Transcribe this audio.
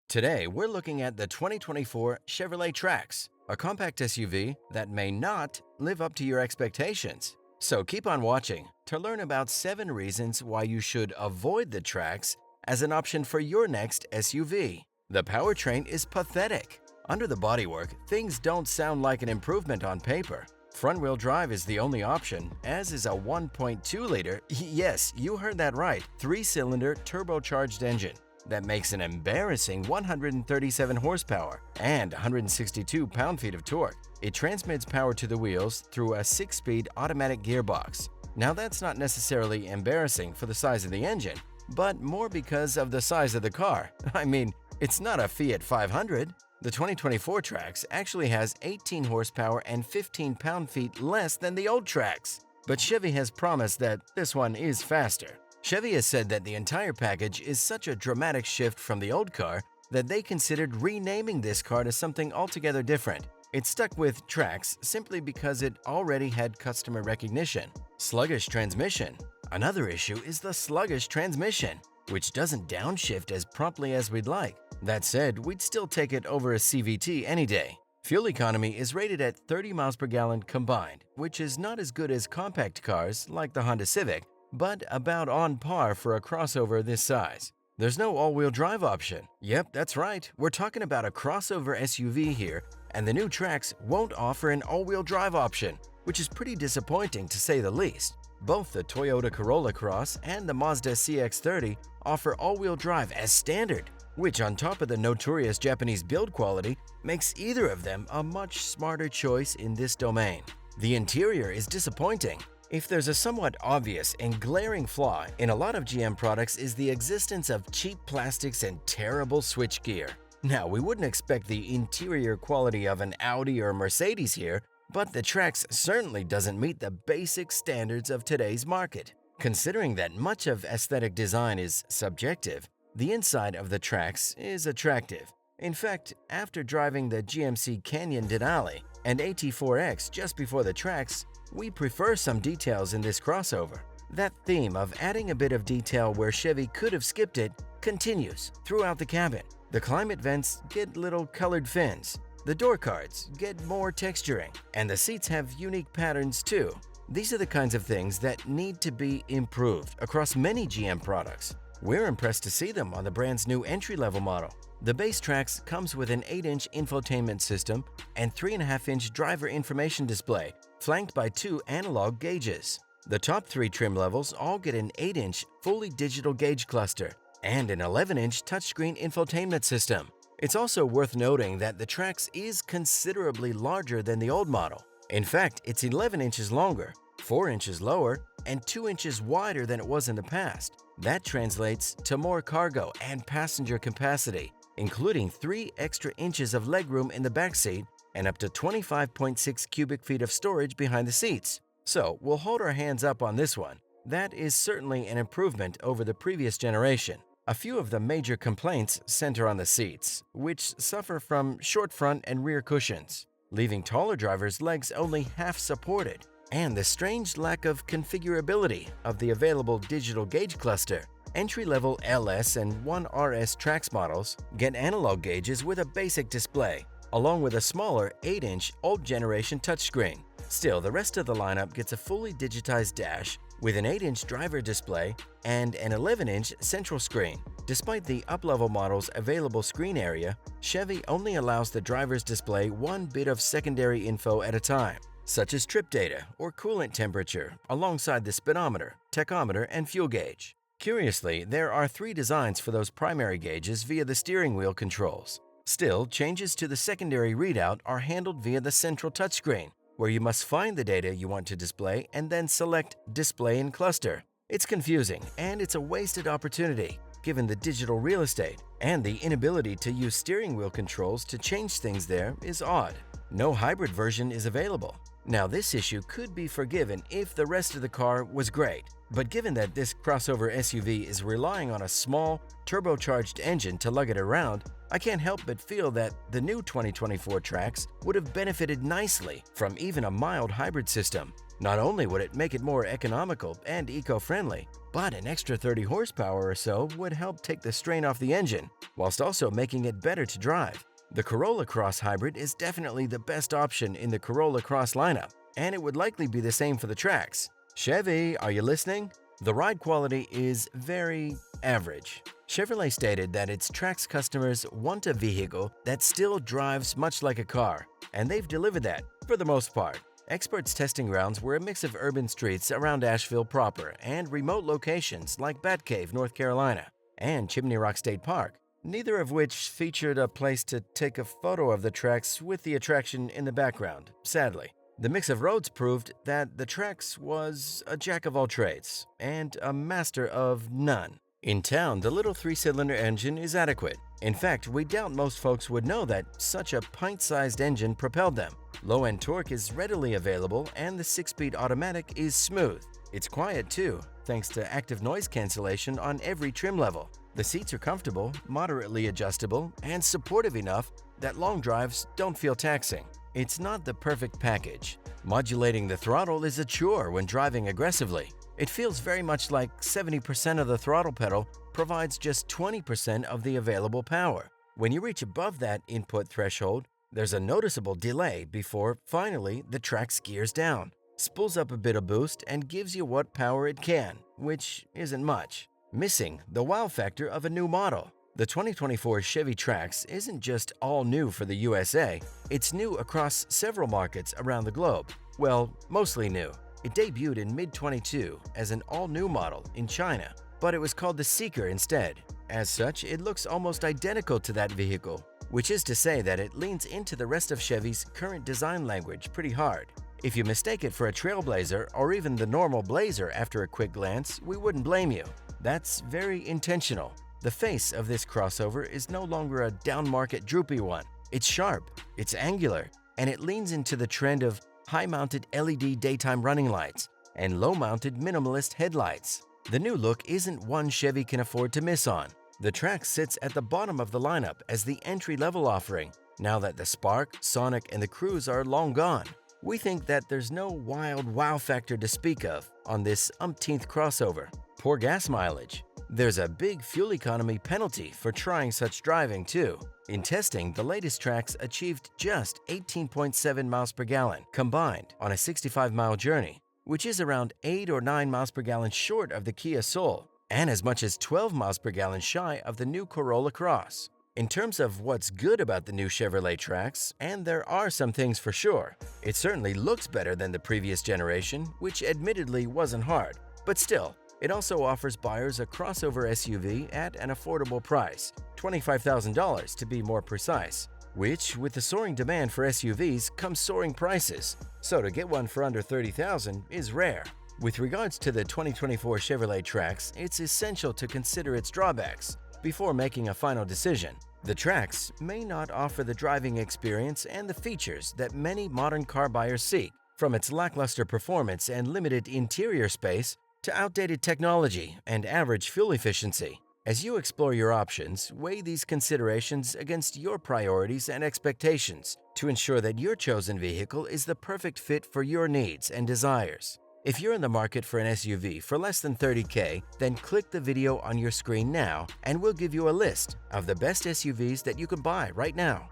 Today, we're looking at the 2024 Chevrolet Trax, a compact SUV that may not live up to your expectations. So keep on watching to learn about 7 reasons why you should avoid the Trax as an option for your next SUV. The powertrain is pathetic. Under the bodywork, things don't sound like an improvement on paper. Front-wheel drive is the only option, as is a 1.2-liter, yes, you heard that right, 3-cylinder turbocharged engine that makes an embarrassing 137 horsepower and 162 pound-feet of torque. It transmits power to the wheels through a 6-speed automatic gearbox. Now that's not necessarily embarrassing for the size of the engine, but more because of the size of the car. I mean, it's not a Fiat 500. The 2024 Trax actually has 18 horsepower and 15 pound-feet less than the old Trax. But Chevy has promised that this one is faster. Chevy has said that the entire package is such a dramatic shift from the old car that they considered renaming this car to something altogether different. It stuck with Trax simply because it already had customer recognition. Sluggish transmission. Another issue is the sluggish transmission, which doesn't downshift as promptly as we'd like. That said, we'd still take it over a CVT any day. Fuel economy is rated at 30 miles per gallon combined, which is not as good as compact cars like the Honda Civic, but about on par for a crossover this size. There's no all-wheel drive option. Yep, that's right. We're talking about a crossover SUV here, and the new Trax won't offer an all-wheel drive option, which is pretty disappointing to say the least. Both the Toyota Corolla Cross and the Mazda CX-30 offer all-wheel drive as standard, which on top of the notorious Japanese build quality makes either of them a much smarter choice in this domain. The interior is disappointing. If there's a somewhat obvious and glaring flaw in a lot of GM products is the existence of cheap plastics and terrible switchgear. Now, we wouldn't expect the interior quality of an Audi or Mercedes here, but the Trax certainly doesn't meet the basic standards of today's market. Considering that much of aesthetic design is subjective, the inside of the Trax is attractive. In fact, after driving the GMC Canyon Denali and AT4X just before the Trax, we prefer some details in this crossover. That theme of adding a bit of detail where Chevy could have skipped it continues throughout the cabin. The climate vents get little colored fins, the door cards get more texturing, and the seats have unique patterns too. These are the kinds of things that need to be improved across many GM products. We're impressed to see them on the brand's new entry-level model. The base Trax comes with an 8-inch infotainment system and 3.5-inch driver information display, flanked by 2 analog gauges. The top 3 trim levels all get an 8-inch fully digital gauge cluster and an 11-inch touchscreen infotainment system. It's also worth noting that the Trax is considerably larger than the old model. In fact, it's 11 inches longer, 4 inches lower, and 2 inches wider than it was in the past. That translates to more cargo and passenger capacity, including 3 extra inches of legroom in the backseat and up to 25.6 cubic feet of storage behind the seats. So we'll hold our hands up on this one. That is certainly an improvement over the previous generation. A few of the major complaints center on the seats, which suffer from short front and rear cushions, leaving taller drivers' legs only half supported, and the strange lack of configurability of the available digital gauge cluster. Entry-level LS and 1RS Trax models get analog gauges with a basic display, along with a smaller 8-inch old-generation touchscreen. Still, the rest of the lineup gets a fully digitized dash with an 8-inch driver display and an 11-inch central screen. Despite the up-level model's available screen area, Chevy only allows the driver's display one bit of secondary info at a time, such as trip data or coolant temperature, alongside the speedometer, tachometer, and fuel gauge. Curiously, there are 3 designs for those primary gauges via the steering wheel controls. Still, changes to the secondary readout are handled via the central touchscreen, where you must find the data you want to display and then select Display in Cluster. It's confusing, and it's a wasted opportunity, given the digital real estate, and the inability to use steering wheel controls to change things there is odd. No hybrid version is available. Now, this issue could be forgiven if the rest of the car was great, but given that this crossover SUV is relying on a small, turbocharged engine to lug it around, I can't help but feel that the new 2024 Trax would have benefited nicely from even a mild hybrid system. Not only would it make it more economical and eco-friendly, but an extra 30 horsepower or so would help take the strain off the engine, whilst also making it better to drive. The Corolla Cross Hybrid is definitely the best option in the Corolla Cross lineup, and it would likely be the same for the Trax. Chevy, are you listening? The ride quality is very average. Chevrolet stated that its Trax customers want a vehicle that still drives much like a car, and they've delivered that for the most part. Experts' testing grounds were a mix of urban streets around Asheville proper and remote locations like Batcave, North Carolina, and Chimney Rock State Park, neither of which featured a place to take a photo of the Trax with the attraction in the background, sadly. The mix of roads proved that the Trax was a jack of all trades and a master of none. In town, the little 3-cylinder engine is adequate. In fact, we doubt most folks would know that such a pint-sized engine propelled them. Low-end torque is readily available and the 6-speed automatic is smooth. It's quiet too, thanks to active noise cancellation on every trim level. The seats are comfortable, moderately adjustable, and supportive enough that long drives don't feel taxing. It's not the perfect package. Modulating the throttle is a chore when driving aggressively. It feels very much like 70% of the throttle pedal provides just 20% of the available power. When you reach above that input threshold, there's a noticeable delay before, finally, the Trax gears down, spools up a bit of boost, and gives you what power it can, which isn't much. Missing the wow factor of a new model. The 2024 Chevy Trax isn't just all new for the USA, it's new across several markets around the globe. Well, mostly new. It debuted in mid-22 as an all-new model in China, but it was called the Seeker instead. As such, it looks almost identical to that vehicle, which is to say that it leans into the rest of Chevy's current design language pretty hard. If you mistake it for a Trailblazer or even the normal Blazer after a quick glance, we wouldn't blame you. That's very intentional. The face of this crossover is no longer a down-market droopy one. It's sharp, it's angular, and it leans into the trend of high-mounted LED daytime running lights and low-mounted minimalist headlights. The new look isn't one Chevy can afford to miss on. The Trax sits at the bottom of the lineup as the entry-level offering, now that the Spark, Sonic, and the Cruise are long gone. We think that there's no wild wow factor to speak of on this umpteenth crossover. Poor gas mileage. There's a big fuel economy penalty for trying such driving too. In testing, the latest Trax achieved just 18.7 miles per gallon combined on a 65-mile journey, which is around 8 or 9 miles per gallon short of the Kia Soul and as much as 12 miles per gallon shy of the new Corolla Cross. In terms of what's good about the new Chevrolet Trax, and there are some things for sure, it certainly looks better than the previous generation, which admittedly wasn't hard, but still, it also offers buyers a crossover SUV at an affordable price, $25,000 to be more precise, which, with the soaring demand for SUVs, comes soaring prices, so to get one for under $30,000 is rare. With regards to the 2024 Chevrolet Trax, it's essential to consider its drawbacks before making a final decision. The Trax may not offer the driving experience and the features that many modern car buyers seek, from its lackluster performance and limited interior space to outdated technology and average fuel efficiency. As you explore your options, weigh these considerations against your priorities and expectations to ensure that your chosen vehicle is the perfect fit for your needs and desires. If you're in the market for an SUV for less than $30K, then click the video on your screen now and we'll give you a list of the best SUVs that you can buy right now.